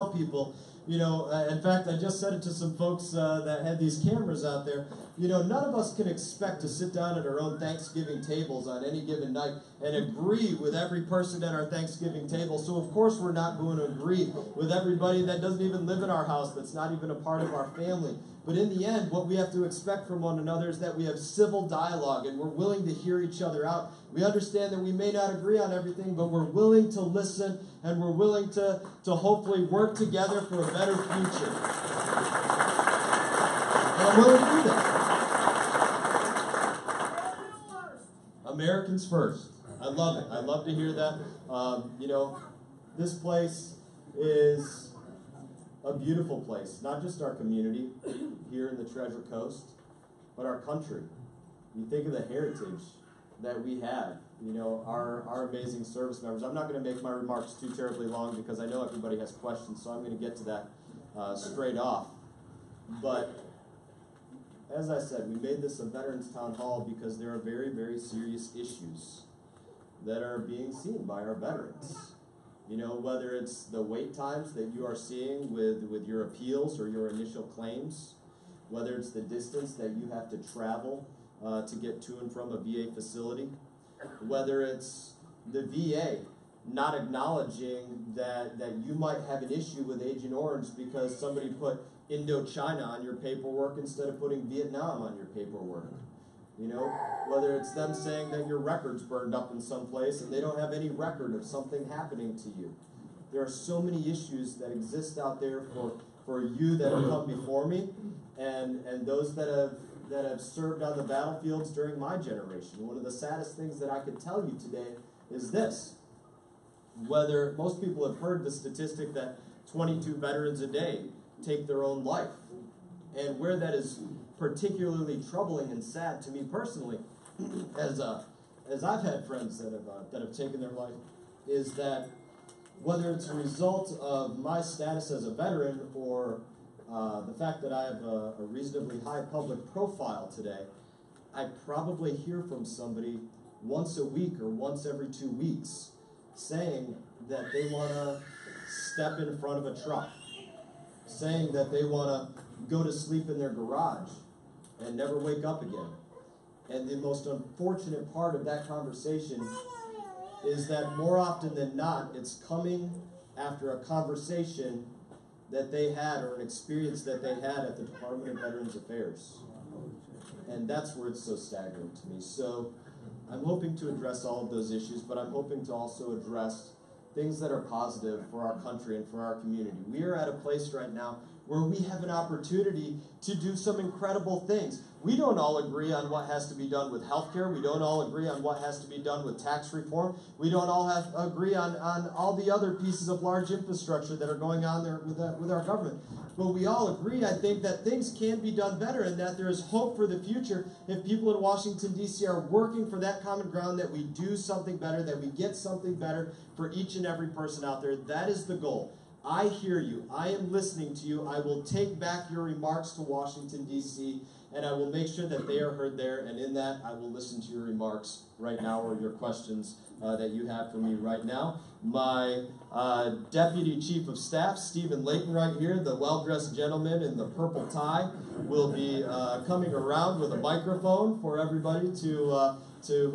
people, in fact, I just said it to some folks that had these cameras out there, none of us can expect to sit down at our own Thanksgiving tables on any given night and agree with every person at our Thanksgiving table. So of course we're not going to agree with everybody that doesn't even live in our house, that's not even a part of our family. But in the end, what we have to expect from one another is that we have civil dialogue and we're willing to hear each other out. We understand that we may not agree on everything, but we're willing to listen and we're willing to hopefully work together for a better future. And I'm willing to do that. Americans first. I love it. I love to hear that. This place is a beautiful place, not just our community here in the Treasure Coast, but our country. You think of the heritage that we have, our amazing service members. I'm not going to make my remarks too terribly long because I know everybody has questions, so I'm going to get to that straight off. But as I said, we made this a Veterans Town Hall because there are very, very serious issues that are being seen by our veterans. Whether it's the wait times that you are seeing with your appeals or your initial claims, whether it's the distance that you have to travel to get to and from a VA facility, whether it's the VA not acknowledging that you might have an issue with Agent Orange because somebody put Indochina on your paperwork instead of putting Vietnam on your paperwork. Whether it's them saying that your record's burned up in some place and they don't have any record of something happening to you. There are so many issues that exist out there for you that have come before me and those that have served on the battlefields during my generation. One of the saddest things that I could tell you today is this. Whether most people have heard the statistic that 22 veterans a day take their own life. And where that is particularly troubling and sad to me personally, as I've had friends that have taken their life, is that whether it's a result of my status as a veteran or the fact that I have a reasonably high public profile today, I probably hear from somebody once a week or once every 2 weeks saying that they want to step in front of a truck, saying that they want to go to sleep in their garage and never wake up again. And the most unfortunate part of that conversation is that more often than not, it's coming after a conversation that they had or an experience that they had at the Department of Veterans Affairs. And that's where it's so staggering to me. So I'm hoping to address all of those issues, but I'm hoping to also address things that are positive for our country and for our community. We are at a place right now where we have an opportunity to do some incredible things. We don't all agree on what has to be done with healthcare. We don't all agree on what has to be done with tax reform. We don't all agree on all the other pieces of large infrastructure that are going on there with our government. But we all agree, I think, that things can be done better and that there is hope for the future if people in Washington, D.C. are working for that common ground, that we do something better, that we get something better for each and every person out there. That is the goal. I hear you. I am listening to you. I will take back your remarks to Washington, D.C., and I will make sure that they are heard there. And in that, I will listen to your remarks right now or your questions that you have for me right now. My Deputy Chief of Staff, Stephen Layton, right here, the well-dressed gentleman in the purple tie, will be coming around with a microphone for everybody who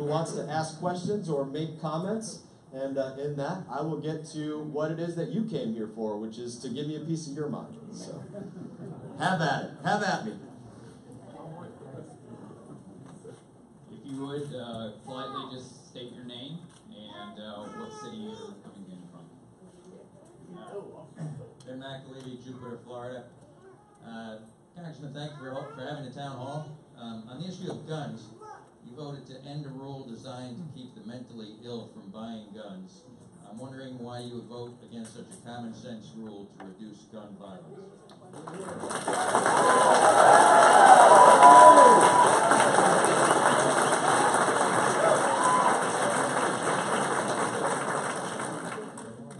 wants to ask questions or make comments. And in that, I will get to what it is that you came here for, which is to give me a piece of your mind. So, have at it. Have at me. If you would, politely just state your name and what city you're coming in from. Fenn McAlevey, Jupiter, Florida. Congressman, thank you for having the town hall. On the issue of guns, you voted to end a rule designed to keep the mentally ill from buying guns. I'm wondering why you would vote against such a common sense rule to reduce gun violence.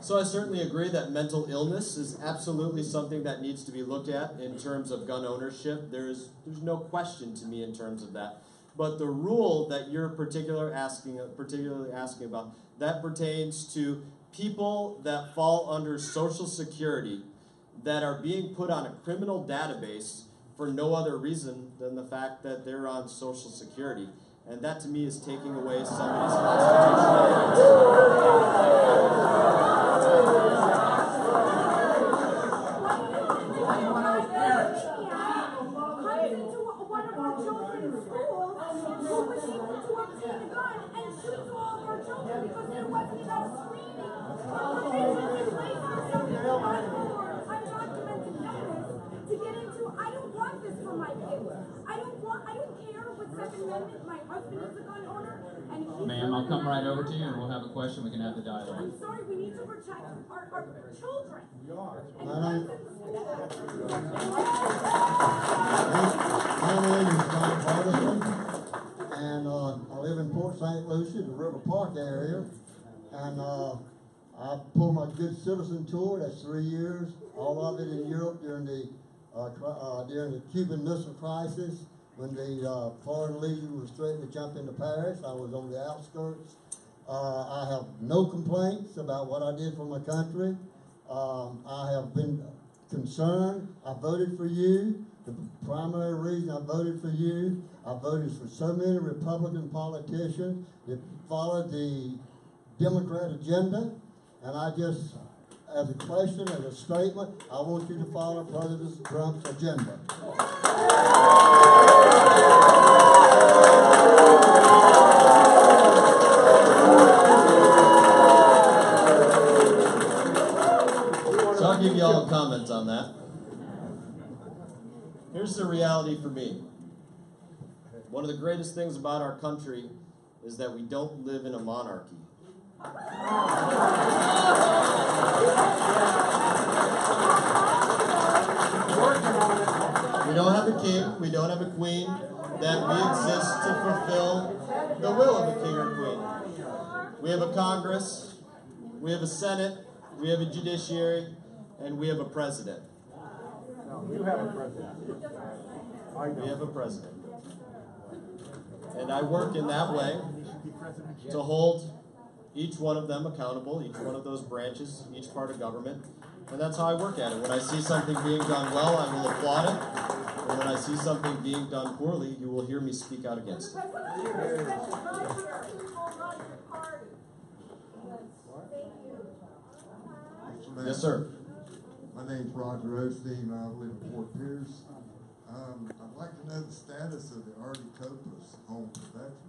So I certainly agree that mental illness is absolutely something that needs to be looked at in terms of gun ownership. There's no question to me in terms of that. But the rule that you're particularly asking about, that pertains to people that fall under Social Security that are being put on a criminal database for no other reason than the fact that they're on Social Security. And that to me is taking away somebody's constitutional rights. Ma'am, I'll come right over to you and we'll have a question. We can have the dialogue. I'm sorry, we need to protect our children. We are. My name is John Patterson, and I live in Port St. Lucie, the River Park area, and I pulled my Good Citizen tour. That's 3 years, all of it in Europe during the Cuban Missile Crisis. When the Foreign Legion was threatening to jump into Paris, I was on the outskirts. I have no complaints about what I did for my country. I have been concerned. I voted for you. The primary reason I voted for you, I voted for so many Republican politicians that followed the Democrat agenda. And I just, as a question, as a statement, I want you to follow President Trump's agenda. So I'll give you all a comment on that. Here's the reality for me. One of the greatest things about our country is that we don't live in a monarchy. We don't have a king, we don't have a queen, that we exist to fulfill the will of a king or queen. We have a Congress, we have a Senate, we have a judiciary, and we have a president. No, you have a president. We have a president. And I work in that way to hold each one of them accountable, each one of those branches, each part of government. And that's how I work at it. When I see something being done well, I will applaud it. And when I see something being done poorly, you will hear me speak out against it. Yes, sir. My name's Roger Osteen. I live in Fort Pierce. I'd like to know the status of the Artie Copas home protections.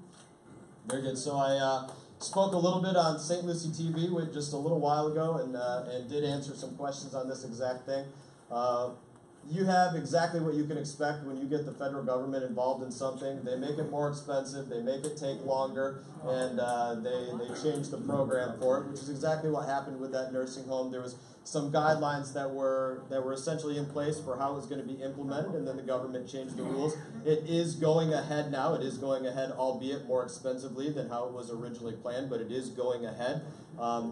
Very good. So I spoke a little bit on St. Lucie TV just a little while ago and did answer some questions on this exact thing. You have exactly what you can expect when you get the federal government involved in something. They make it more expensive, they make it take longer, and they change the program for it, which is exactly what happened with that nursing home. There was some guidelines that were essentially in place for how it was going to be implemented, and then the government changed the rules. It is going ahead now. It is going ahead, albeit more expensively than how it was originally planned, but it is going ahead.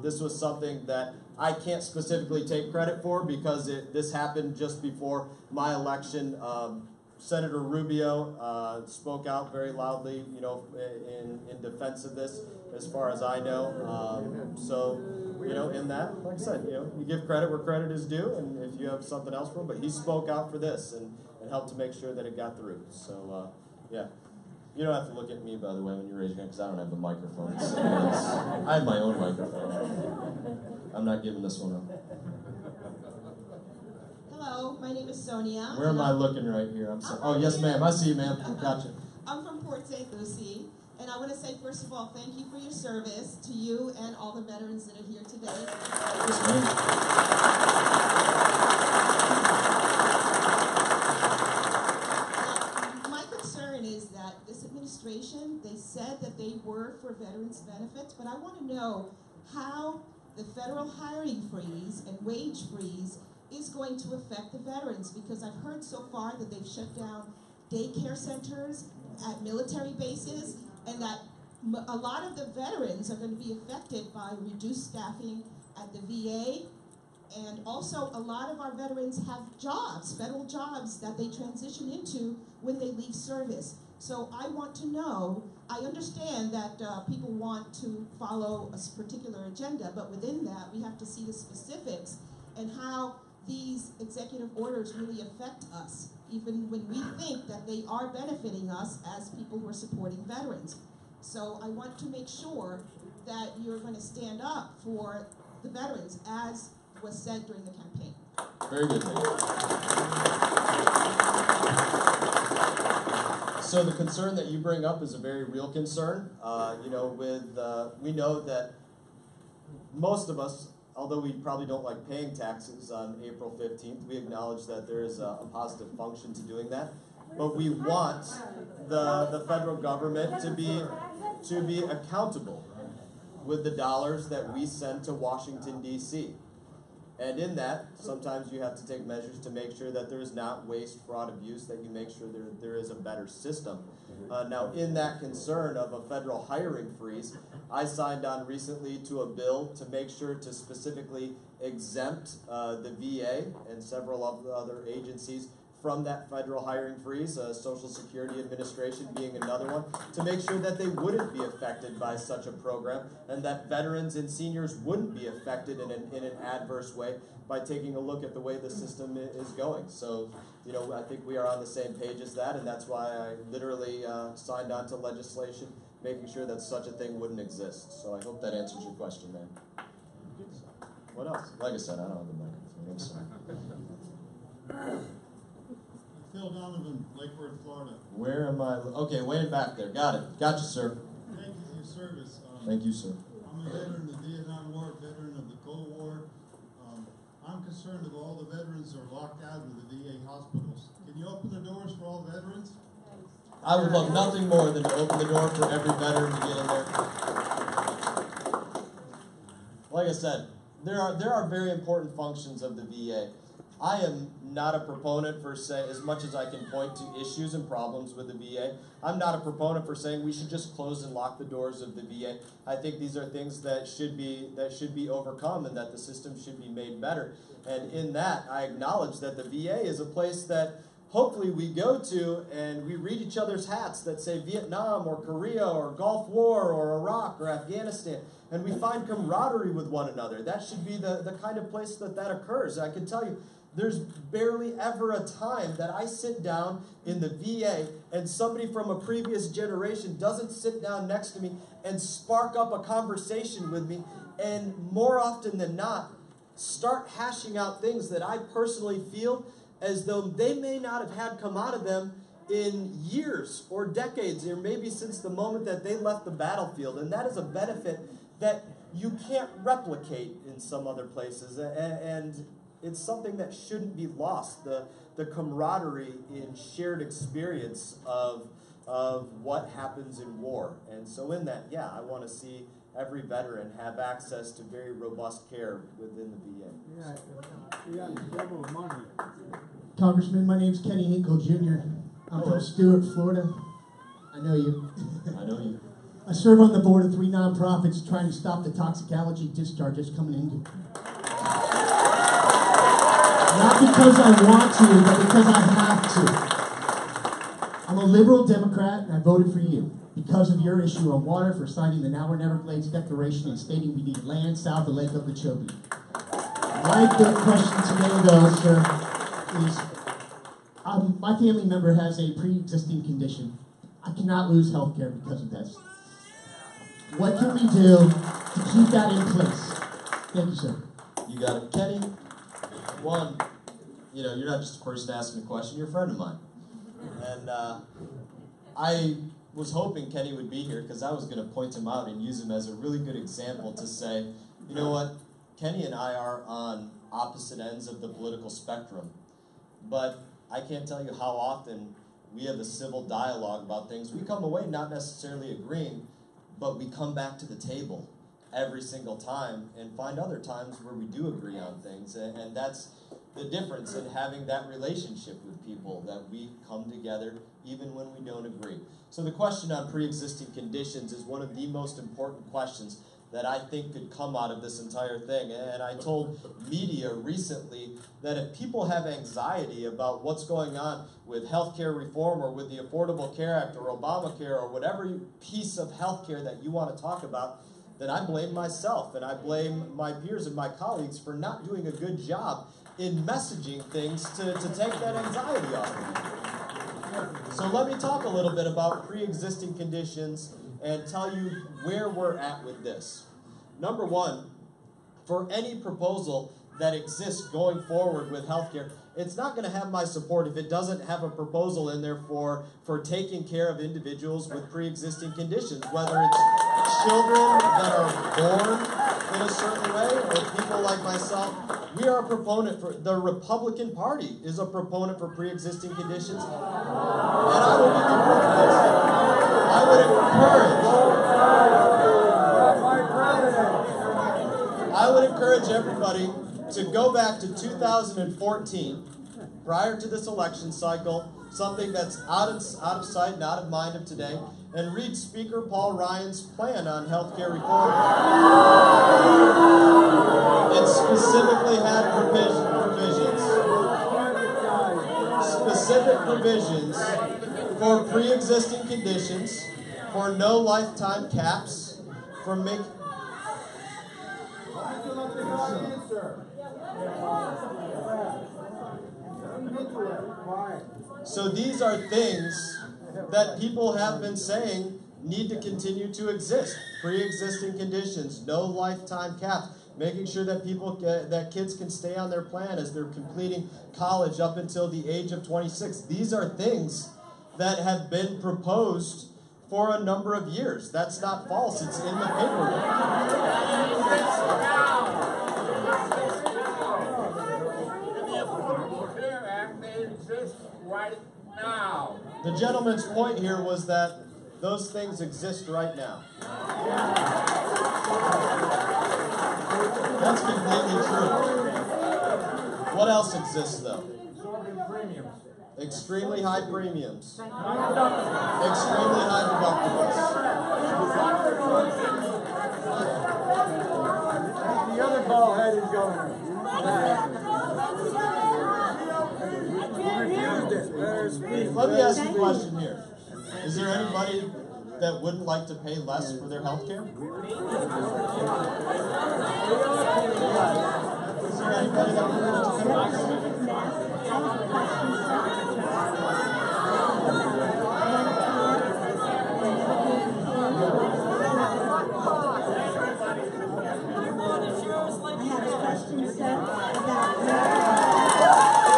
This was something that I can't specifically take credit for because this happened just before my election. Senator Rubio spoke out very loudly, in defense of this, as far as I know. So, in that, like I said, you give credit where credit is due, and if you have something else for him, but he spoke out for this and helped to make sure that it got through. So, yeah. You don't have to look at me, by the way, when you raise your hand, because I don't have the microphone. So I have my own microphone. I'm not giving this one up. Hello, my name is Sonia. Where am I looking right here? I'm sorry. Oh, yes, ma'am. I see you, ma'am. Gotcha. I'm from Port St. Lucie, and I want to say, first of all, thank you for your service to you and all the veterans that are here today. Yes, ma'am. Is that this administration, they said that they were for veterans benefits, but I want to know how the federal hiring freeze and wage freeze is going to affect the veterans, because I've heard so far that they've shut down daycare centers at military bases, and that a lot of the veterans are going to be affected by reduced staffing at the VA. And also, a lot of our veterans have jobs, federal jobs, that they transition into when they leave service. So I want to know, I understand that people want to follow a particular agenda, but within that, we have to see the specifics and how these executive orders really affect us, even when we think that they are benefiting us as people who are supporting veterans. So I want to make sure that you're going to stand up for the veterans, as was said during the campaign. Very good. So the concern that you bring up is a very real concern. We know that most of us, although we probably don't like paying taxes on April 15th, we acknowledge that there is a positive function to doing that. But we want the federal government to be accountable with the dollars that we send to Washington, D.C. And in that, sometimes you have to take measures to make sure that there is not waste, fraud, abuse, that you make sure there is a better system. Now, in that concern of a federal hiring freeze, I signed on recently to a bill to make sure to specifically exempt the VA and several of the other agencies from that federal hiring freeze, Social Security Administration being another one, to make sure that they wouldn't be affected by such a program and that veterans and seniors wouldn't be affected in an adverse way by taking a look at the way the system is going. So, I think we are on the same page as that, and that's why I literally signed on to legislation making sure that such a thing wouldn't exist. So I hope that answers your question, man. What else? Like I said, I don't have the microphone. I'm sorry. Phil Donovan, Lake Worth, Florida. Where am I? Okay, way back there. Got it. Got you, sir. Thank you for your service. Thank you, sir. I'm a veteran of the Vietnam War, veteran of the Cold War. I'm concerned of all the veterans who are locked out of the VA hospitals. Can you open the doors for all veterans? I would love nothing more than to open the door for every veteran to get in there. Like I said, there are very important functions of the VA. I am not a proponent for saying, as much as I can point to issues and problems with the VA, I'm not a proponent for saying we should just close and lock the doors of the VA. I think these are things that should be overcome and that the system should be made better. And in that, I acknowledge that the VA is a place that hopefully we go to and we read each other's hats that say Vietnam or Korea or Gulf War or Iraq or Afghanistan, and we find camaraderie with one another. That should be the kind of place that occurs. I can tell you, there's barely ever a time that I sit down in the VA and somebody from a previous generation doesn't sit down next to me and spark up a conversation with me, and more often than not, start hashing out things that I personally feel as though they may not have had come out of them in years or decades, or maybe since the moment that they left the battlefield. And that is a benefit that you can't replicate in some other places. And it's something that shouldn't be lost, the camaraderie in shared experience of what happens in war. And so in that, yeah, I want to see every veteran have access to very robust care within the VA. Yeah, double money. Congressman, my name's Kenny Hinkle Jr. I'm from Stuart, Florida. I know you. I know you. I serve on the board of 3 nonprofits trying to stop the toxic allergy discharges coming in. Not because I want to, but because I have to. I'm a liberal Democrat, and I voted for you because of your issue on water, for signing the Now or Never Glades Declaration and stating we need land south of Lake Okeechobee. My big question today, though, sir, is my family member has a pre-existing condition. I cannot lose health care because of this. What can we do to keep that in place? Thank you, sir. You got it. Kenny, one, you're not just a person asking a question, you're a friend of mine. And I was hoping Kenny would be here because I was going to point him out and use him as a really good example to say, you know what, Kenny and I are on opposite ends of the political spectrum. But I can't tell you how often we have a civil dialogue about things. We come away not necessarily agreeing, but we come back to the table every single time and find other times where we do agree on things. And that's the difference in having that relationship with people, that we come together even when we don't agree. So the question on pre-existing conditions is one of the most important questions that I think could come out of this entire thing. And I told media recently that if people have anxiety about what's going on with healthcare reform or with the Affordable Care Act or Obamacare or whatever piece of healthcare that you want to talk about, then I blame myself and I blame my peers and my colleagues for not doing a good job in messaging things to take that anxiety off of you. So let me talk a little bit about pre-existing conditions and tell you where we're at with this. Number one, for any proposal that exists going forward with healthcare, it's not going to have my support if it doesn't have a proposal in there for taking care of individuals with pre-existing conditions, whether it's children that are born in a certain way or people like myself. We are a proponent for, the Republican Party is a proponent for pre-existing conditions, and I will give you proof of this. I would encourage everybody to go back to 2014, prior to this election cycle, something that's out of sight and out of mind of today, and read Speaker Paul Ryan's plan on healthcare reform. It specifically had specific provisions for pre-existing conditions, for no lifetime caps, for making... So these are things that people have been saying need to continue to exist. Pre-existing conditions, no lifetime caps, making sure that that kids can stay on their plan as they're completing college up until the age of 26. These are things that have been proposed for a number of years. That's not false. It's in the paperwork. Right now. The gentleman's point here was that those things exist right now. That's completely true. What else exists, though? Extremely high premiums. Extremely high deductibles. The other ball head is going. Let me ask you a question here. Is there anybody that wouldn't like to pay less for their health care? Is there anybody that would like to pay less?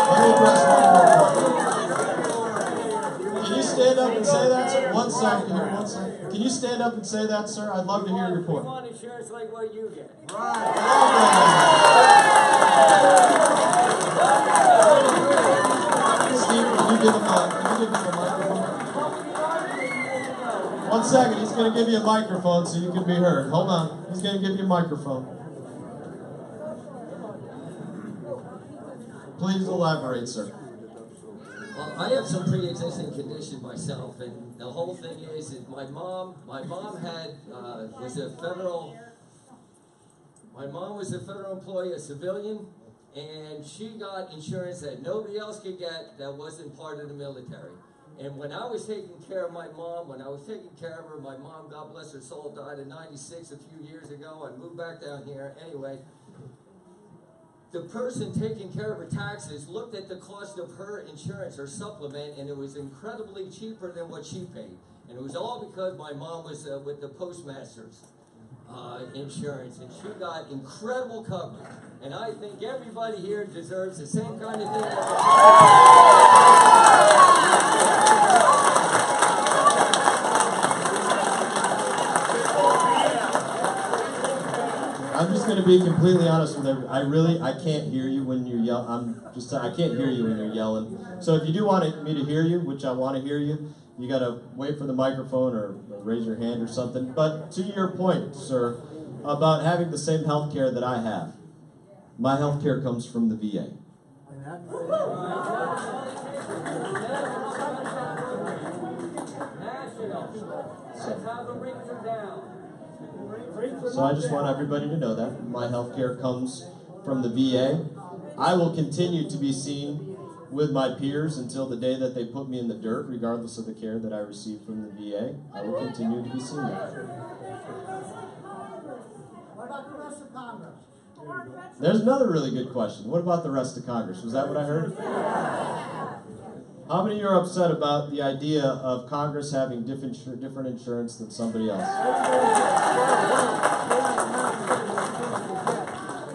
Let me address one more point. Can you stand up and say that, sir? One second here, one second. Can you stand up and say that, sir? I'd love to hear your point. We want insurance like what you get. Right. Steve, can you give him a microphone? One second, he's going to give you a microphone so you can be heard. Hold on. He's going to give you a microphone. Please elaborate, sir. Well, I have some pre-existing condition myself, and the whole thing is that my mom was a federal employee, a civilian, and she got insurance that nobody else could get that wasn't part of the military. And when I was taking care of my mom, my mom, God bless her soul, died in '96 a few years ago. I moved back down here anyway. The person taking care of her taxes looked at the cost of her insurance, her supplement, and it was incredibly cheaper than what she paid. And it was all because my mom was with the postmaster's insurance, and she got incredible coverage. And I think everybody here deserves the same kind of thing. I'm just going to be completely honest with everyone. I can't hear you when you're yelling. I can't hear you when you're yelling. So if you do want me to hear you, which I want to hear you, you got to wait for the microphone or raise your hand or something. But to your point, sir, about having the same health care that I have, my health care comes from the VA. So I just want everybody to know that my health care comes from the VA. I will continue to be seen with my peers until the day that they put me in the dirt, regardless of the care that I receive from the VA. I will continue to be seen there. What about the rest of Congress? There's another really good question. What about the rest of Congress? Was that what I heard? How many of you are upset about the idea of Congress having different insurance than somebody else?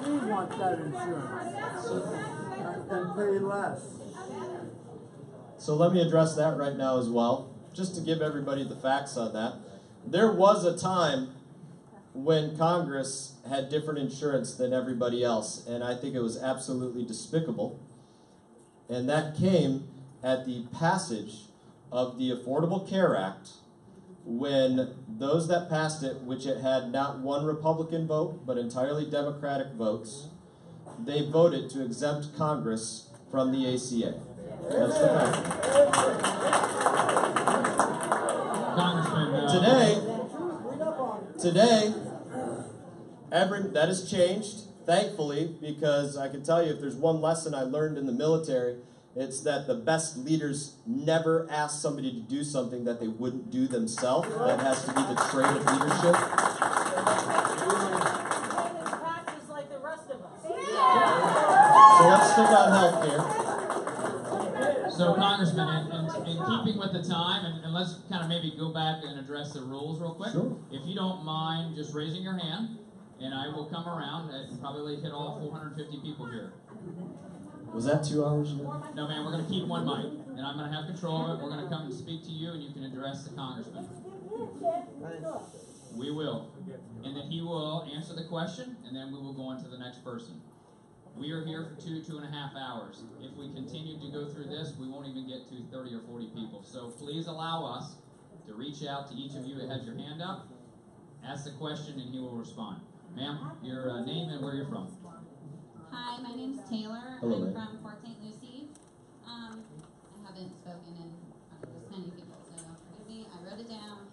We want that insurance and pay less. So let me address that right now as well, just to give everybody the facts on that. There was a time when Congress had different insurance than everybody else, and I think it was absolutely despicable. And that came at the passage of the Affordable Care Act, when those that passed it, which it had not one Republican vote, but entirely Democratic votes, they voted to exempt Congress from the ACA. That's the fact. Congressman, Today, that has changed, thankfully, because I can tell you if there's one lesson I learned in the military, it's that the best leaders never ask somebody to do something that they wouldn't do themselves. That has to be the trait of leadership. Taxes like the rest of us. So let's stick on health care. So, Congressman, in keeping with the time, and let's kind of maybe go back and address the rules real quick. Sure. If you don't mind just raising your hand, and I will come around and probably hit all 450 people here. Was that 2 hours ago? No, man, we're going to keep one mic, and I'm going to have control of it. We're going to come and speak to you, and you can address the congressman. We will. And then he will answer the question, and then we will go on to the next person. We are here for 2.5 hours. If we continue to go through this, we won't even get to 30 or 40 people. So please allow us to reach out to each of you that has your hand up, ask the question, and he will respond. Ma'am, your name and where you're from. Hi, my name's Taylor. Hello, I'm ma'am. from Port St. Lucie. I haven't spoken in front of this many people, so forgive me. I wrote it down,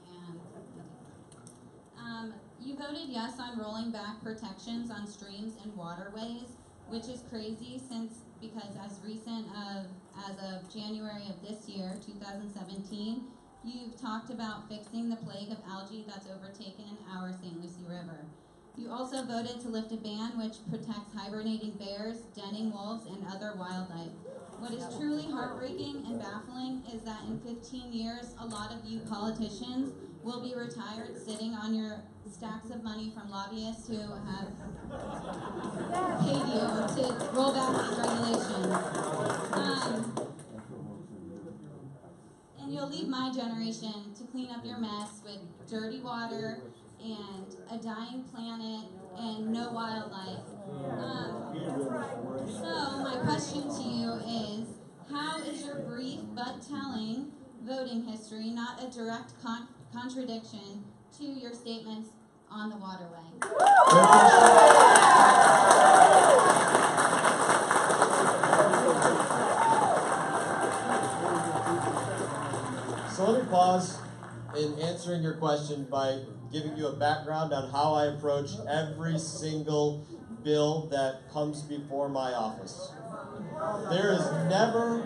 and you voted yes on rolling back protections on streams and waterways, which is crazy because as of January of this year, 2017, you've talked about fixing the plague of algae that's overtaken our St. Lucie River. You also voted to lift a ban which protects hibernating bears, denning wolves, and other wildlife. What is truly heartbreaking and baffling is that in 15 years, a lot of you politicians will be retired sitting on your stacks of money from lobbyists who have paid you to roll back these regulations. And you'll leave my generation to clean up your mess with dirty water and a dying planet and no wildlife. So my question to you is, how is your brief but telling voting history not a direct contradiction to your statements on the waterway? So let me pause in answering your question by giving you a background on how I approach every single bill that comes before my office. There has never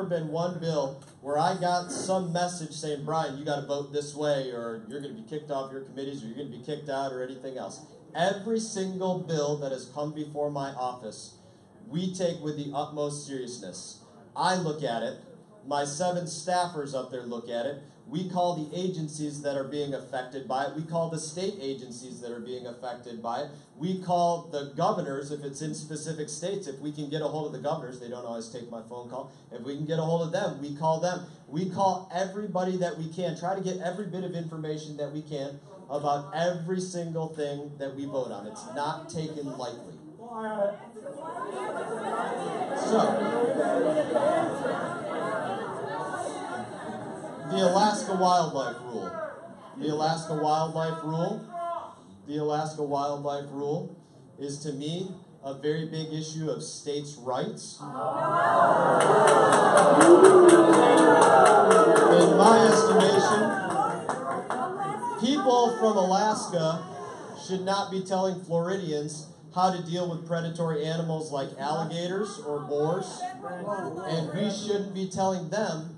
been one bill where I got some message saying, Brian, you got to vote this way, or you're going to be kicked off your committees, or you're going to be kicked out, or anything else. Every single bill that has come before my office, we take with the utmost seriousness. I look at it. My 7 staffers up there look at it. We call the agencies that are being affected by it. We call the state agencies that are being affected by it. We call the governors, if it's in specific states. If we can get a hold of the governors, they don't always take my phone call. If we can get a hold of them, we call them. We call everybody that we can. Try to get every bit of information that we can about every single thing that we vote on. It's not taken lightly. The Alaska Wildlife Rule. The Alaska Wildlife Rule is, to me, a very big issue of states' rights. In my estimation, people from Alaska should not be telling Floridians how to deal with predatory animals like alligators or boars, and we shouldn't be telling them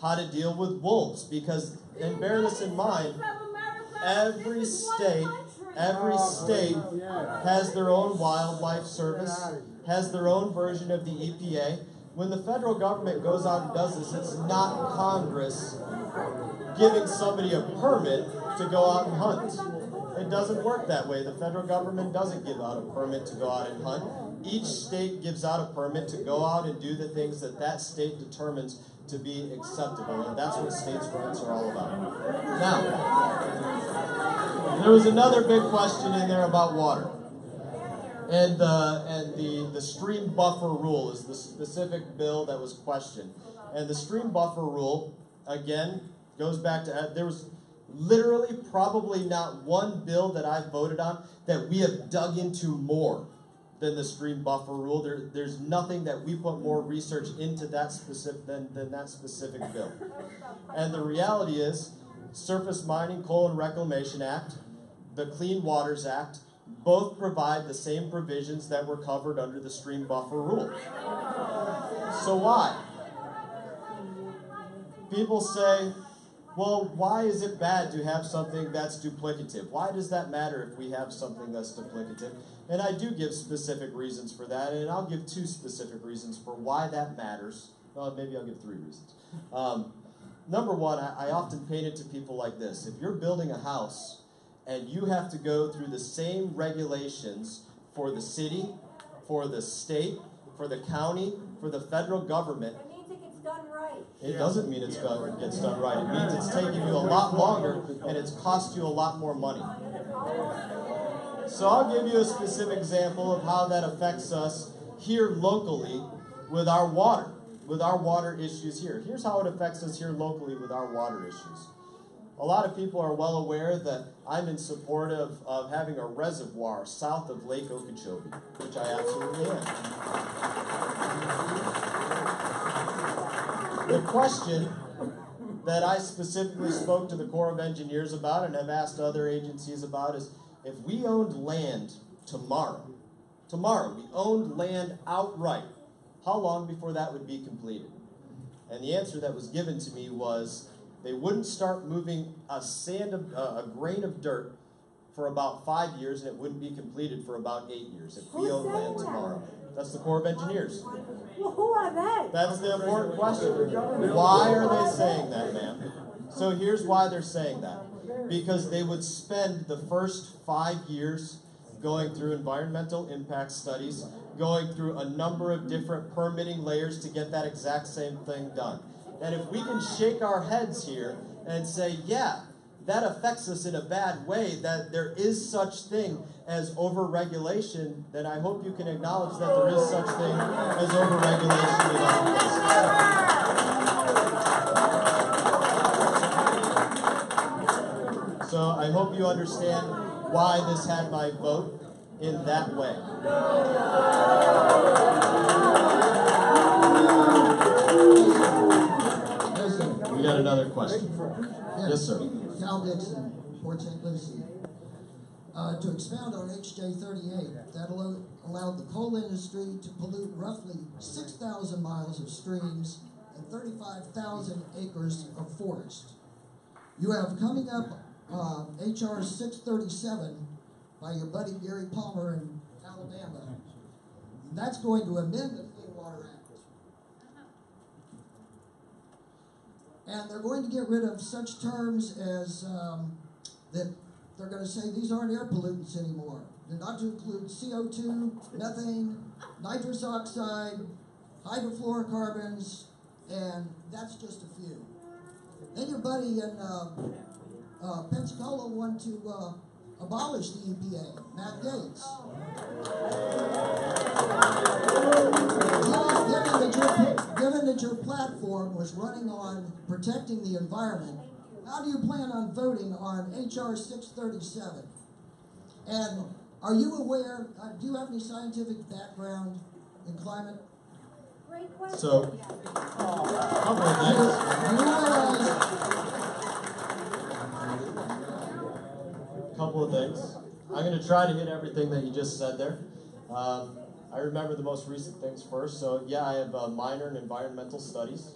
how to deal with wolves, because, and bear this in mind, every state Every state has their own wildlife service, has their own version of the EPA. When the federal government goes out and does this, it's not Congress giving somebody a permit to go out and hunt. It doesn't work that way. The federal government doesn't give out a permit to go out and hunt. Each state gives out a permit to go out and do the things that that state determines to be acceptable, and that's what states' rights are all about. Now, there was another big question in there about water. And the stream buffer rule is the specific bill that was questioned. And the stream buffer rule, again, goes back to, there was literally probably not one bill that I voted on that we have dug into more than the stream buffer rule. There's nothing that we put more research into that specific than that specific bill. And the reality is, Surface Mining, Coal and Reclamation Act, the Clean Waters Act, both provide the same provisions that were covered under the stream buffer rule. So why? People say, well, why is it bad to have something that's duplicative? Why does that matter if we have something that's duplicative? And I do give specific reasons for that, and I'll give 2 specific reasons for why that matters. Well, maybe I'll give 3 reasons. Number one, I often paint it to people like this. If you're building a house and you have to go through the same regulations for the city, for the state, for the county, for the federal government, It means it gets done right. it doesn't mean it gets done right. It means it's taking you a lot longer and it's cost you a lot more money. So I'll give you a specific example of how that affects us here locally with our water issues here. Here's how it affects us here locally with our water issues. A lot of people are well aware that I'm in support of having a reservoir south of Lake Okeechobee, which I absolutely am. The question that I specifically spoke to the Corps of Engineers about and have asked other agencies about is, if we owned land tomorrow, we owned land outright, how long before that would be completed? And the answer that was given to me was, they wouldn't start moving a grain of dirt for about 5 years, and it wouldn't be completed for about 8 years if we owned land tomorrow. That's the Corps of Engineers. Well, who are they? That's the important question. Why are they saying that, ma'am? So here's why they're saying that. Because they would spend the first 5 years going through environmental impact studies, going through a number of different permitting layers to get that exact same thing done. And if we can shake our heads here and say, yeah, that affects us in a bad way, that there is such thing as overregulation, then I hope you can acknowledge that there is such thing as overregulation in other places. So I hope you understand why this had my vote in that way. We got another question. Yes, sir. Cal Dixon, Port St. Lucie. To expound on HJ 38, that allowed the coal industry to pollute roughly 6,000 miles of streams and 35,000 acres of forest. You have coming up HR 637 by your buddy Gary Palmer in Alabama. And that's going to amend the Clean Water Act. And they're going to get rid of such terms as that they're going to say these aren't air pollutants anymore. They're not to include CO2, methane, nitrous oxide, hydrofluorocarbons, and that's just a few. Then your buddy in Pensacola wanted to abolish the EPA, Matt Gaetz. Given that your platform was running on protecting the environment, how do you plan on voting on HR 637? And are you aware, do you have any scientific background in climate? Great question. So, couple of things. Couple of things. I'm going to try to hit everything that you just said there. I remember the most recent things first. So, yeah, I have a minor in environmental studies.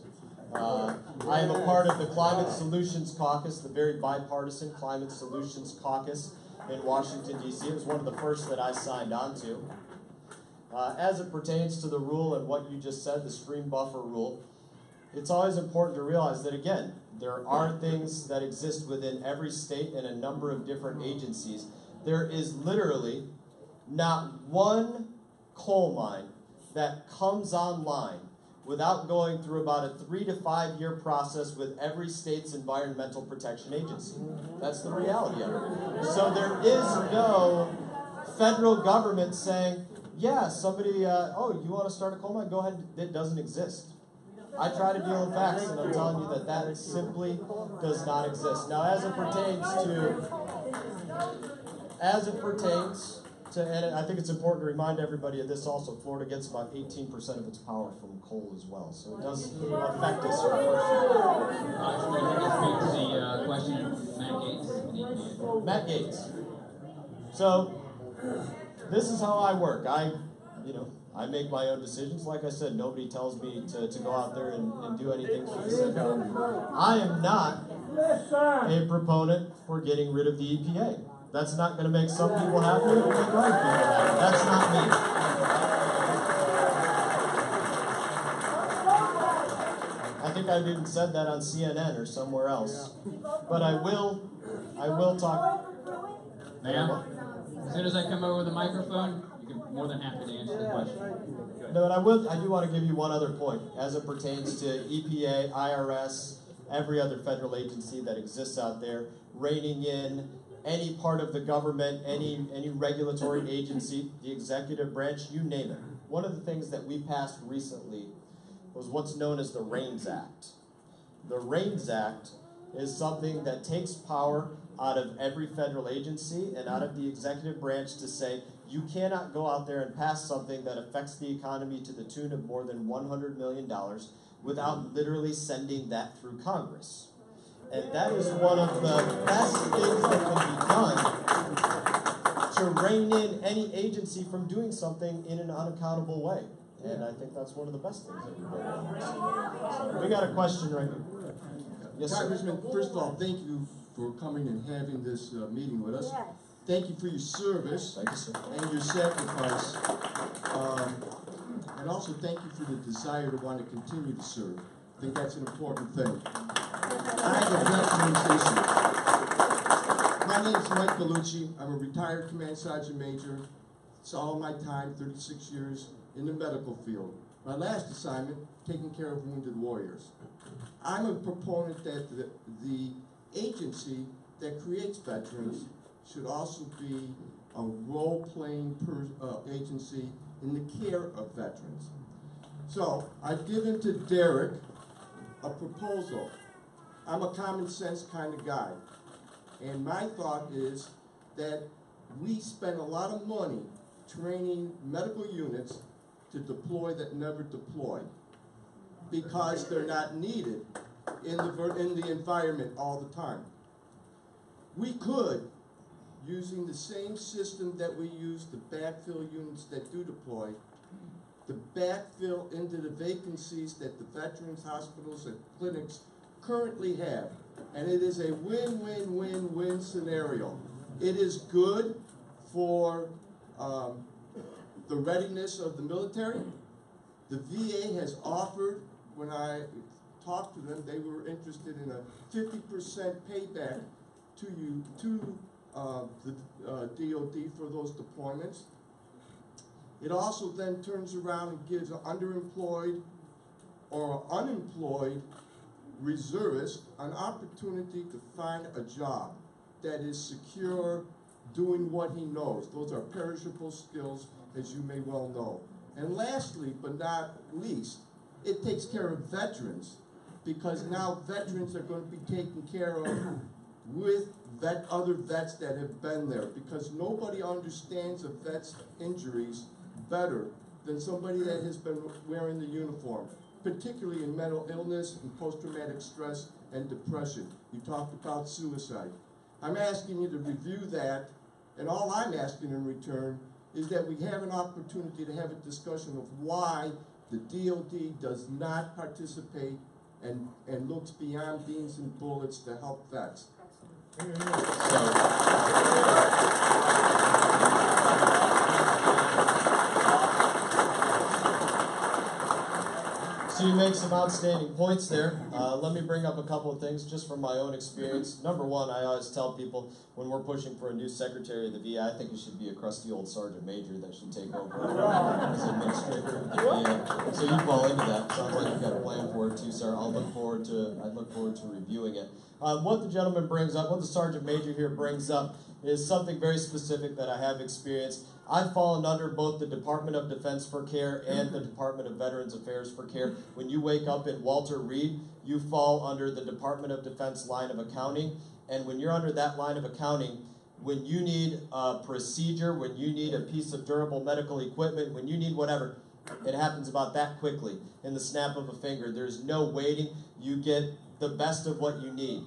I am a part of the Climate Solutions Caucus, the very bipartisan Climate Solutions Caucus in Washington, D.C. It was one of the first that I signed on to. As it pertains to the rule and what you just said, the stream buffer rule, it's always important to realize that, again, there are things that exist within every state and a number of different agencies. There is literally not one coal mine that comes online without going through about a 3 to 5 year process with every state's environmental protection agency. That's the reality of it. So there is no federal government saying, yeah, somebody, oh, you want to start a coal mine? Go ahead. It doesn't exist. I try to deal in facts, and I'm telling you that that simply does not exist. Now, as it pertains to, and I think it's important to remind everybody of this also, Florida gets about 18% of its power from coal as well, so it does affect us. The question, Matt Gaetz. Matt Gaetz. So, this is how I work. I make my own decisions. Like I said, nobody tells me to go out there and do anything specific. I am not a proponent for getting rid of the EPA. That's not going to make some people happy. It'll make other people happy. That's not me. I think I've even said that on CNN or somewhere else. But I will talk. Ma'am, as soon as I come over with the microphone, you're more than happy to answer the question. No, but I do want to give you one other point as it pertains to EPA, IRS, every other federal agency that exists out there, reining in any part of the government, any regulatory agency, the executive branch, you name it. One of the things that we passed recently was what's known as the REINS Act. The REINS Act is something that takes power out of every federal agency and out of the executive branch to say, you cannot go out there and pass something that affects the economy to the tune of more than $100 million without literally sending that through Congress. And that is one of the best things that can be done to rein in any agency from doing something in an unaccountable way. And I think that's one of the best things that we've done. So we got a question right here. Yes, sir. Congressman, first of all, thank you for coming and having this meeting with us. Yes. Thank you for your service and your sacrifice. And also thank you for the desire to want to continue to serve. I think that's an important thing. I have a veterans issue. My name is Mike Bellucci. I'm a retired Command Sergeant Major. It's all my time, 36 years, in the medical field. My last assignment, taking care of wounded warriors. I'm a proponent that the agency that creates veterans should also be a role-playing agency in the care of veterans. So I've given to Derek a proposal. I'm a common sense kind of guy. And my thought is that we spend a lot of money training medical units to deploy that never deploy because they're not needed in the environment all the time. We could, using the same system that we use to backfill units that do deploy, to backfill into the vacancies that the veterans hospitals and clinics currently have. And it is a win-win-win-win scenario. It is good for the readiness of the military. The VA has offered, when I talked to them, they were interested in a 50% payback to the DOD for those deployments. It also then turns around and gives an underemployed or unemployed reservist an opportunity to find a job that is secure, doing what he knows. Those are perishable skills, as you may well know. And lastly, but not least, it takes care of veterans, because now veterans are going to be taken care of with other vets that have been there, because nobody understands a vet's injuries better than somebody that has been wearing the uniform, particularly in mental illness and post-traumatic stress and depression. You talked about suicide. I'm asking you to review that, and all I'm asking in return is that we have an opportunity to have a discussion of why the DOD does not participate and looks beyond beans and bullets to help vets. So, So you make some outstanding points there. Let me bring up a couple of things just from my own experience. Number one, I always tell people when we're pushing for a new secretary of the VA, I think it should be a crusty old sergeant major that should take over as administrator of the VA. So you fall into that. Sounds like you've got a plan for it too, sir. I look forward to reviewing it. What the gentleman brings up, what the sergeant major here brings up, is something very specific that I have experienced. I've fallen under both the Department of Defense for care and the Department of Veterans Affairs for care. When you wake up in Walter Reed, you fall under the Department of Defense line of accounting. And when you're under that line of accounting, when you need a procedure, when you need a piece of durable medical equipment, when you need whatever, it happens about that quickly, in the snap of a finger. There's no waiting. You get the best of what you need.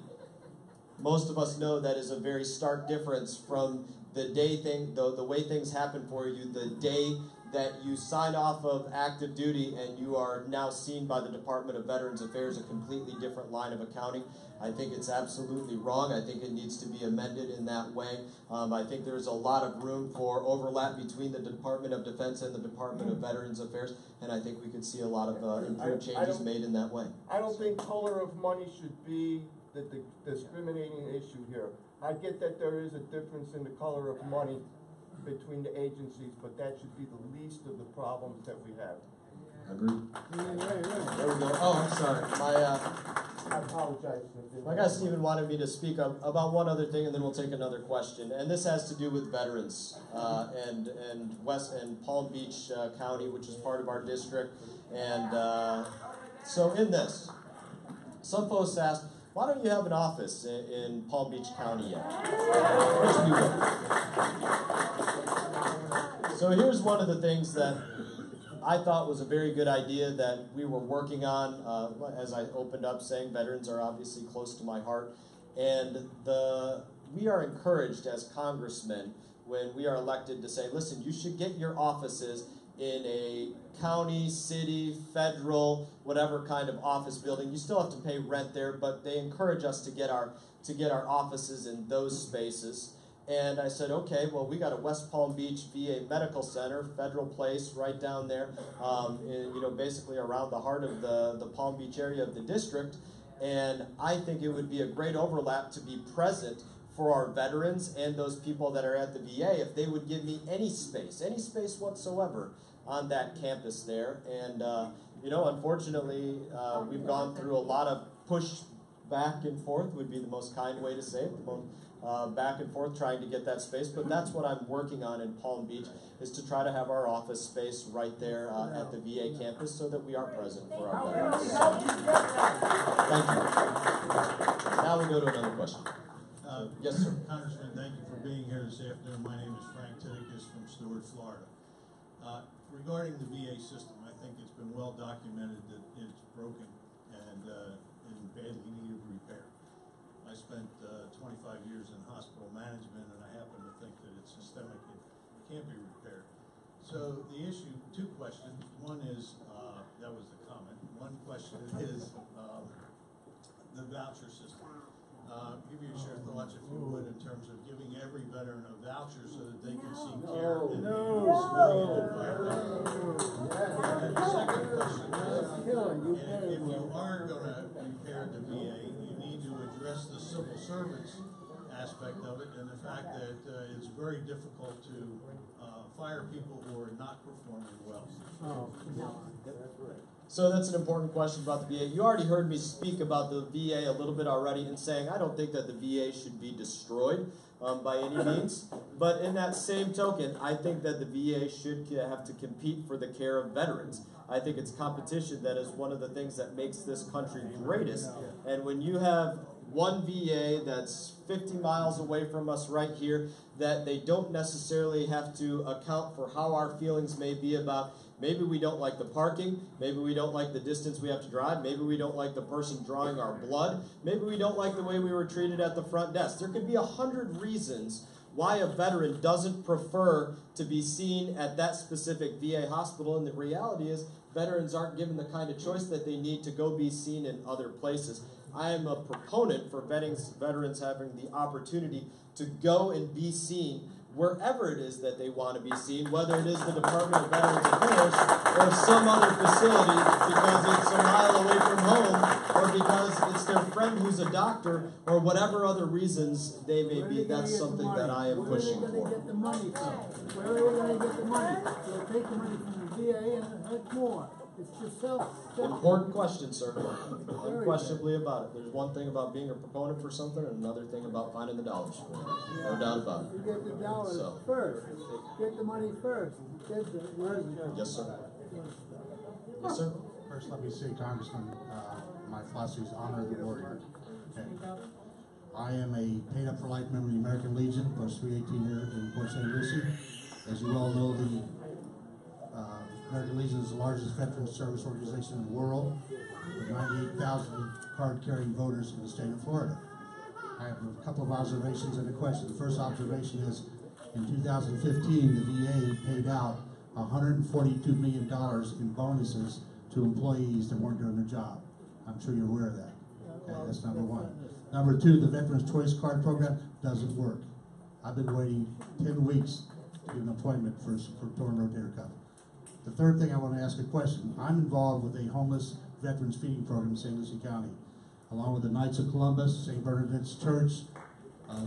Most of us know that is a very stark difference from the way things happen for you, the day that you sign off of active duty and you are now seen by the Department of Veterans Affairs, a completely different line of accounting. I think it's absolutely wrong. I think it needs to be amended in that way. I think there's a lot of room for overlap between the Department of Defense and the Department of Veterans Affairs, and I think we could see a lot of improved changes made in that way. I don't think color of money should be the discriminating issue here. I get that there is a difference in the color of money between the agencies, but that should be the least of the problems that we have. Agreed. There we go. Oh, I'm sorry. I apologize. My guy Stephen wanted me to speak about one other thing, and then we'll take another question. And this has to do with veterans and Palm Beach County, which is part of our district. And so in this, some folks asked, why don't you have an office in Palm Beach County yet? Which we will. So here's one of the things that I thought was a very good idea that we were working on, as I opened up saying, veterans are obviously close to my heart. And we are encouraged as congressmen when we are elected to say, listen, you should get your offices in a county, city, federal, whatever kind of office building. You still have to pay rent there, but they encourage us to get our offices in those spaces. And I said, okay, well, we got a West Palm Beach VA Medical Center, federal place right down there, basically around the heart of the Palm Beach area of the district. And I think it would be a great overlap to be present for our veterans and those people that are at the VA if they would give me any space whatsoever on that campus there. And, unfortunately, we've gone through a lot of push back and forth would be the most kind way to say it, back and forth trying to get that space. But that's what I'm working on in Palm Beach, is to try to have our office space right there at the VA campus so that we are present for our veterans. Thank you. Now we go to another question. Yes, sir. Congressman, thank you for being here this afternoon. My name is Frank Titicus from Stewart, Florida. Regarding the VA system, I think it's been well documented that it's broken and badly needed repair. I spent 25 years in hospital management, and I happen to think that it's systemic. It can't be repaired. So the issue, two questions. One is, that was the comment. One question is the voucher system. Give your share thoughts, if you would, in terms of giving every veteran a voucher so that they can seek care in the civilian environment. And the second question is, if you are going to repair the VA, you need to address the civil servants aspect of it and the fact that it's very difficult to fire people who are not performing well. So that's an important question about the VA. You already heard me speak about the VA a little bit already in saying I don't think that the VA should be destroyed by any means. But in that same token, I think that the VA should have to compete for the care of veterans. I think it's competition that is one of the things that makes this country greatest. And when you have one VA that's 50 miles away from us right here, that they don't necessarily have to account for how our feelings may be about maybe we don't like the parking, maybe we don't like the distance we have to drive, maybe we don't like the person drawing our blood, maybe we don't like the way we were treated at the front desk. There could be 100 reasons why a veteran doesn't prefer to be seen at that specific VA hospital, and the reality is veterans aren't given the kind of choice that they need to go be seen in other places. I am a proponent for veterans having the opportunity to go and be seen wherever it is that they want to be seen, whether it is the Department of Veterans Affairs or some other facility because it's a mile away from home or because it's their friend who's a doctor or whatever other reasons they may be. That's something that I am pushing Where are they going to for. get the money from? Where are they going to get the money? They'll take the money from the VA and that's more. It's just Important question, sir. Unquestionably about it. There's one thing about being a proponent for something and another thing about finding the dollars for it. No doubt about it. You get the dollars So. first. Get the money first. Yes, sir. Yes, sir. First, let me say, Congressman, my philosophy is honor the warrior. Okay. I am a paid up for life member of the American Legion, post 318 here in Port St. Lucie. As you all know, the American Legion is the largest veteran service organization in the world, with 98,000 card-carrying voters in the state of Florida. I have a couple of observations and a question. The first observation is, in 2015, the VA paid out $142 million in bonuses to employees that weren't doing their job. I'm sure you're aware of that. Okay, that's number one. Number two, the Veterans Choice Card Program doesn't work. I've been waiting 10 weeks to get an appointment for torn rotator cuff. The third thing, I want to ask a question. I'm involved with a homeless veterans feeding program in St. Lucie County, along with the Knights of Columbus, St. Bernadette's Church,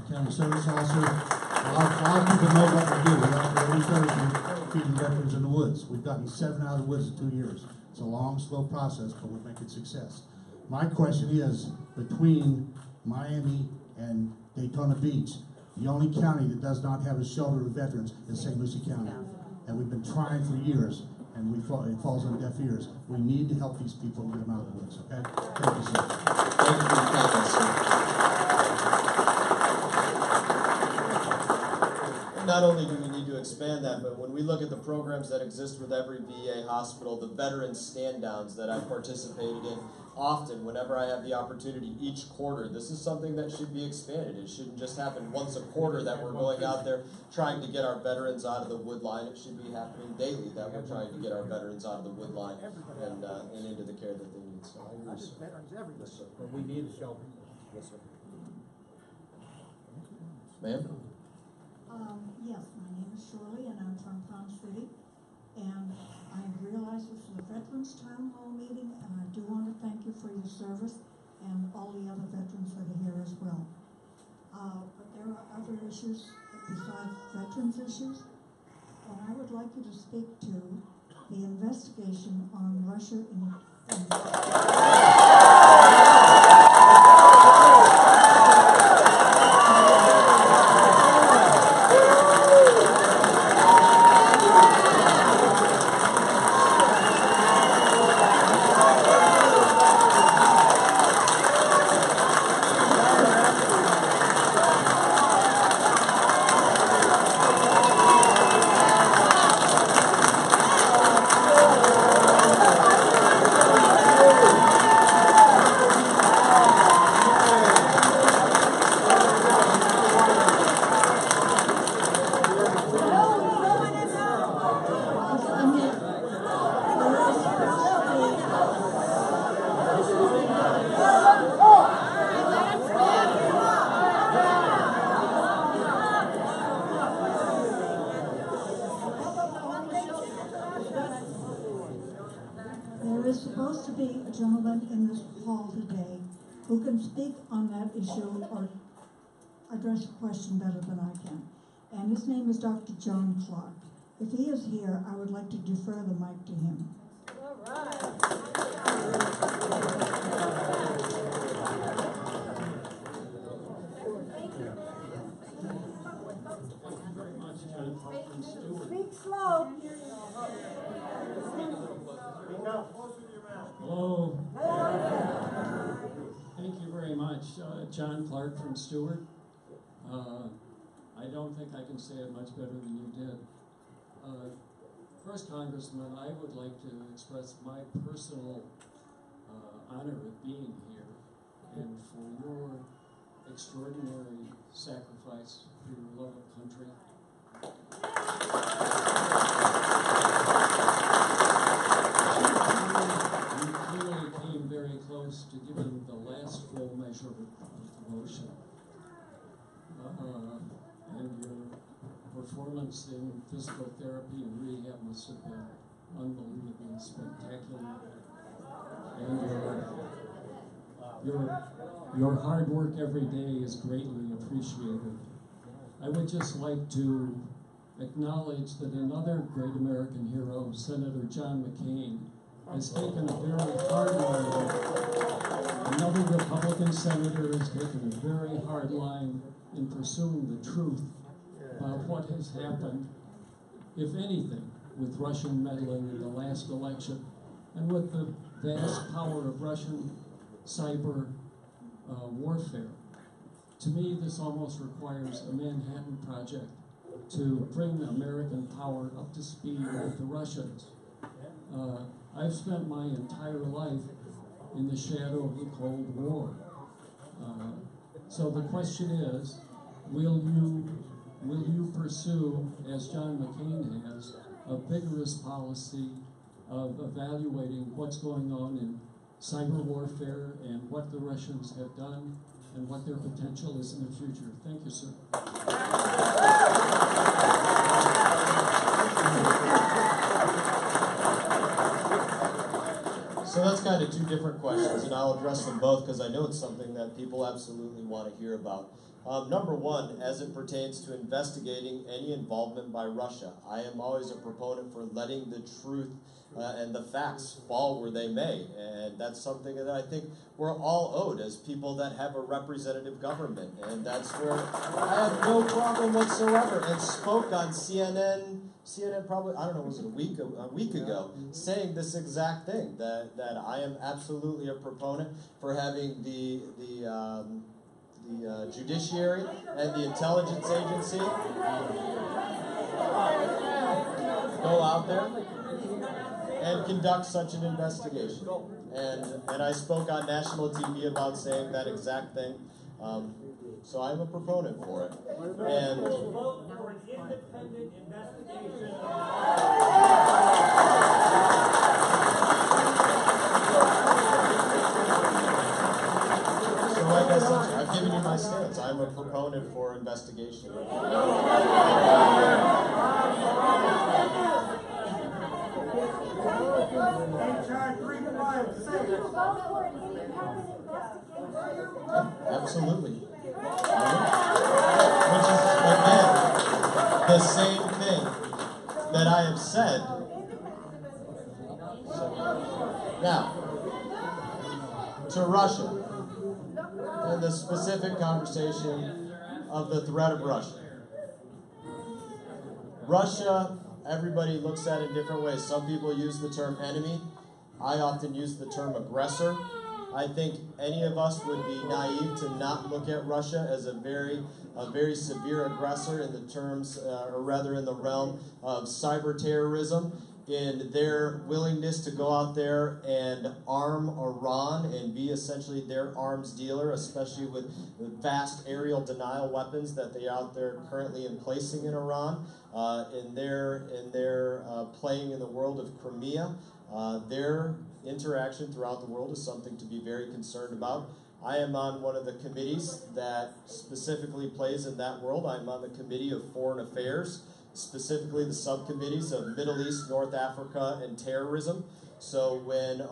County Service Officer. A lot of people know what we do. We're out there every Thursday feeding veterans in the woods. We've gotten 7 out of the woods in 2 years. It's a long, slow process, but we're making success. My question is, between Miami and Daytona Beach, the only county that does not have a shelter of veterans is St. Lucie County. And we've been trying for years, and it falls on deaf ears. We need to help these people and get them out of the woods, okay? Thank you, sir. Thank you for your comments, sir. Not only do we need to expand that, but when we look at the programs that exist with every VA hospital, the veteran stand-downs that I've participated in, often, whenever I have the opportunity each quarter, this is something that should be expanded. It shouldn't just happen once a quarter that we're going out there trying to get our veterans out of the wood line. It should be happening daily that we're trying to get our veterans out of the wood line and into the care that they need. So I agree, sir. Yes, sir. But we need a shelter. Yes, sir. Ma'am? Yes, my name is Shirley, and I'm from Palm City. And I realize this is a Veterans Town Hall meeting, and I do want to thank you for your service and all the other veterans that are here as well. But there are other issues besides veterans issues, and I would like you to speak to the investigation on Russia in who can speak on that issue or address a question better than I can. And his name is Dr. John Clark. If he is here, I would like to defer the mic to him. All right. Speak slow. Hello. Thank you very much. John Clark from Stewart. I don't think I can say it much better than you did. First, Congressman, I would like to express my personal honor of being here and for your extraordinary sacrifice for your love of country. You clearly came very close to giving the last full measure of devotion. And your performance in physical therapy and rehab must have been unbelievably spectacular. And your hard work every day is greatly appreciated. I would just like to acknowledge that another great American hero, Senator John McCain, has taken a very hard line. Another Republican senator has taken a very hard line in pursuing the truth about what has happened, if anything, with Russian meddling in the last election and with the vast power of Russian cyber warfare. To me, this almost requires a Manhattan Project to bring American power up to speed with the Russians. I've spent my entire life in the shadow of the Cold War. So the question is, will you pursue, as John McCain has, a vigorous policy of evaluating what's going on in cyber warfare and what the Russians have done and what their potential is in the future? Thank you, sir. So that's kind of two different questions, and I'll address them both because I know it's something that people absolutely want to hear about. Number one, as it pertains to investigating any involvement by Russia, I am always a proponent for letting the truth and the facts fall where they may, and that's something that I think we're all owed as people that have a representative government, and that's where I have no problem whatsoever, and spoke on CNN probably, I don't know, was it a week ago, saying this exact thing, that I am absolutely a proponent for having the judiciary and the intelligence agency go out there and conduct such an investigation. And I spoke on national TV about saying that exact thing. So I'm a proponent for it. And vote for an independent investigation. So like I said, I've given you my stance. I'm a proponent for investigation. Absolutely. Which is, again, the same thing that I have said. Now, to Russia, and the specific conversation of the threat of Russia. Russia, everybody looks at it in different ways. Some people use the term enemy. I often use the term aggressor. I think any of us would be naive to not look at Russia as a very severe aggressor in the terms, or rather in the realm of cyber terrorism, in their willingness to go out there and arm Iran and be essentially their arms dealer, especially with the vast aerial denial weapons that they are out there currently placing in Iran, in their playing in the world of Crimea. Their interaction throughout the world is something to be very concerned about. I am on one of the committees that specifically plays in that world. I'm on the Committee of Foreign Affairs, specifically the subcommittees of Middle East, North Africa, and terrorism. So when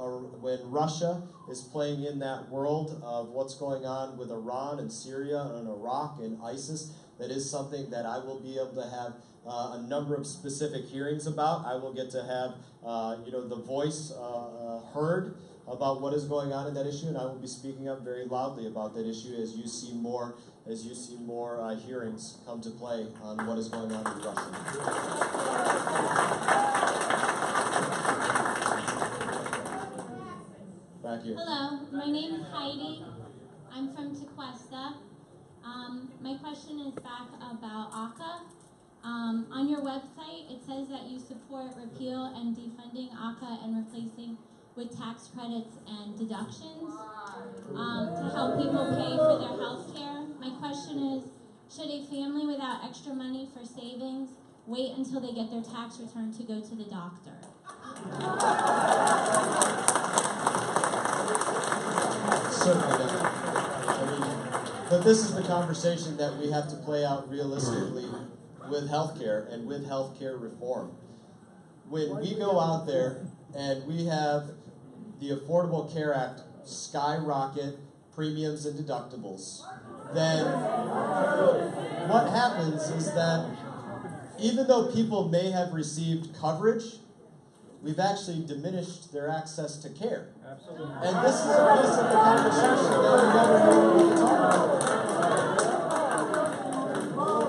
Russia is playing in that world of what's going on with Iran and Syria and Iraq and ISIS, that is something that I will be able to have a number of specific hearings about. I will get to have the voice heard about what is going on in that issue, and I will be speaking up very loudly about that issue as you see more hearings come to play on what is going on in Russia. Back here. Hello, my name is Heidi. I'm from Tequesta. My question is back about ACA. On your website, it says that you support repeal and defunding ACA and replacing with tax credits and deductions to help people pay for their health care. My question is, should a family without extra money for savings wait until they get their tax return to go to the doctor? Certainly not. But this is the conversation that we have to play out realistically with healthcare and with healthcare reform. When we go out there and we have the Affordable Care Act skyrocket premiums and deductibles, then what happens is that even though people may have received coverage, we've actually diminished their access to care. Absolutely. And this is a piece of the conversation that we gotta really talk about.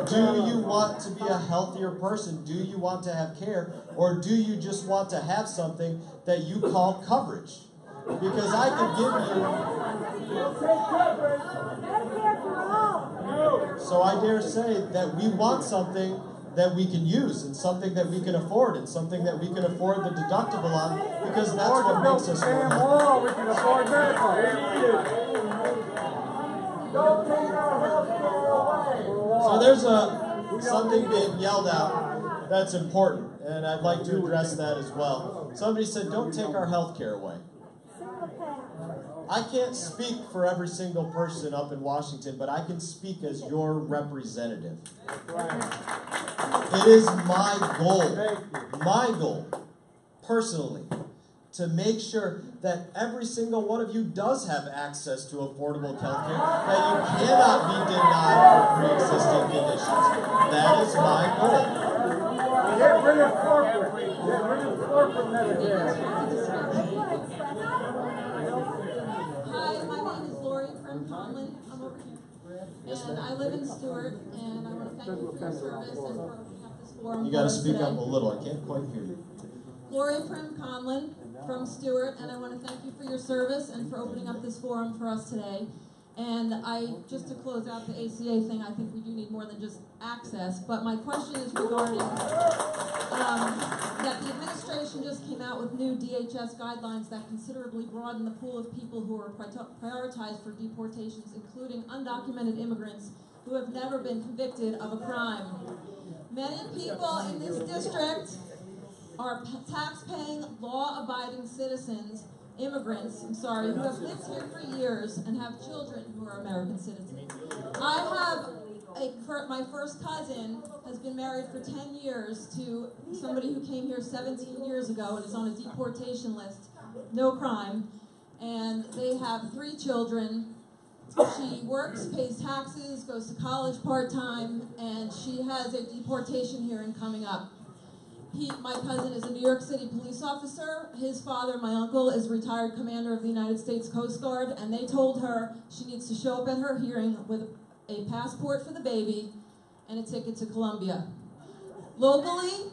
Do you want to be a healthier person? Do you want to have care? Or do you just want to have something that you call coverage? Because I could give you... So I dare say that we want something that we can use and something that we can afford and something that we can afford the deductible on, because that's what makes us more healthy. We can afford medical. Don't take our health care away. So there's something being yelled out that's important, and I'd like to address that as well. Somebody said, don't take our health care away. I can't speak for every single person up in Washington, but I can speak as your representative. It is my goal, personally, to make sure that every single one of you does have access to affordable health care, that you cannot be denied for pre-existing conditions. That is my goal. Get rid of corporate. Get rid of corporate Medicare. Hi, my name is Lori from Conlon. I'm over here. And I live in Stewart, and I want to thank you for your service and for opening up this forum. You got to speak up a little. I can't quite hear you. Lori from Conlon from Stewart, and I want to thank you for your service and for opening up this forum for us today. And just to close out the ACA thing, I think we do need more than just access. But my question is regarding that the administration just came out with new DHS guidelines that considerably broaden the pool of people who are prioritized for deportations, including undocumented immigrants who have never been convicted of a crime. Many people in this district are tax-paying, law-abiding citizens, immigrants, who have lived here for years and have children who are American citizens. My first cousin has been married for 10 years to somebody who came here 17 years ago and is on a deportation list, no crime, and they have 3 children. She works, pays taxes, goes to college part-time, and she has a deportation hearing coming up. My cousin is a New York City police officer. His father, my uncle, is a retired commander of the United States Coast Guard, and they told her she needs to show up at her hearing with a passport for the baby and a ticket to Colombia. Locally,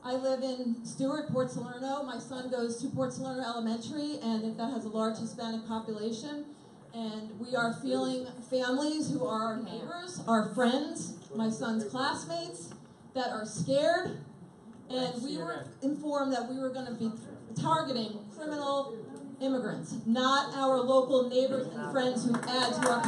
I live in Stewart, Port Salerno. My son goes to Port Salerno Elementary, and that has a large Hispanic population. And we are feeling families who are our neighbors, our friends, my son's classmates, that are scared. And we were informed that we were going to be targeting criminal immigrants, not our local neighbors and friends who add to our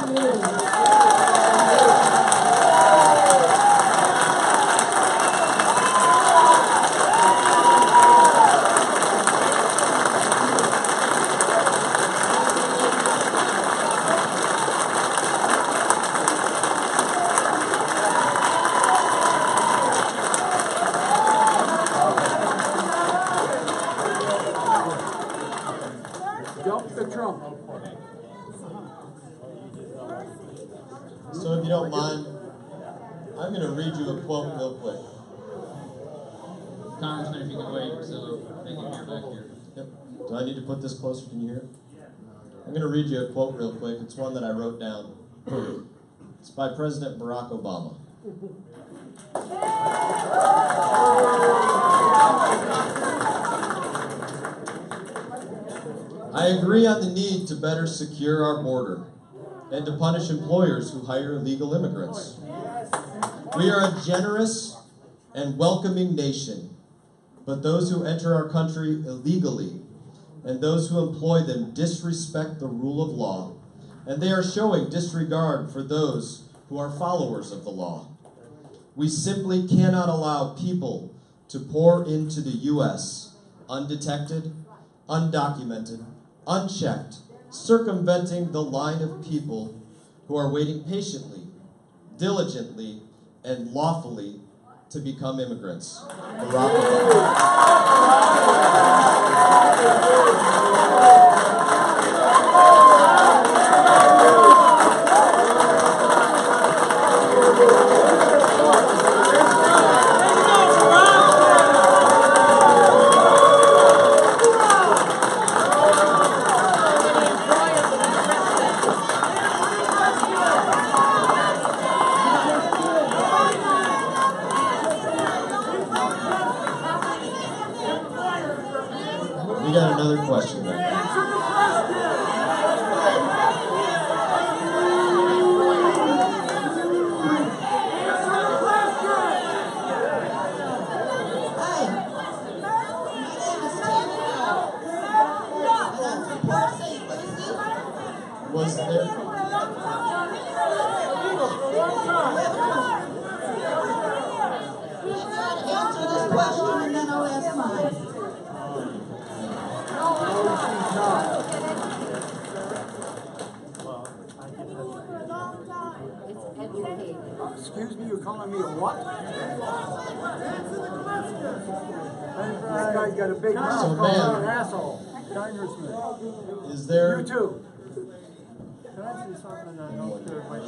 So if you don't mind, I'm going to read you a quote real quick. Congressman, if you could wait so they can hear back here. Yep. Do I need to put this closer? Can you hear it? I'm going to read you a quote real quick. It's one that I wrote down. It's by President Barack Obama. I agree on the need to better secure our border and to punish employers who hire illegal immigrants. We are a generous and welcoming nation, but those who enter our country illegally and those who employ them disrespect the rule of law, and they are showing disregard for those who are followers of the law. We simply cannot allow people to pour into the U.S. undetected, undocumented, unchecked, circumventing the line of people who are waiting patiently, diligently, and lawfully to become immigrants? We got another question there. Was there? Answer this question and then I'll ask mine. Excuse me, you're calling me a what? This guy's got a big mouth, So, calling ma'am, me an asshole. Congressman. Is there? You too. Can I say something? I don't care if I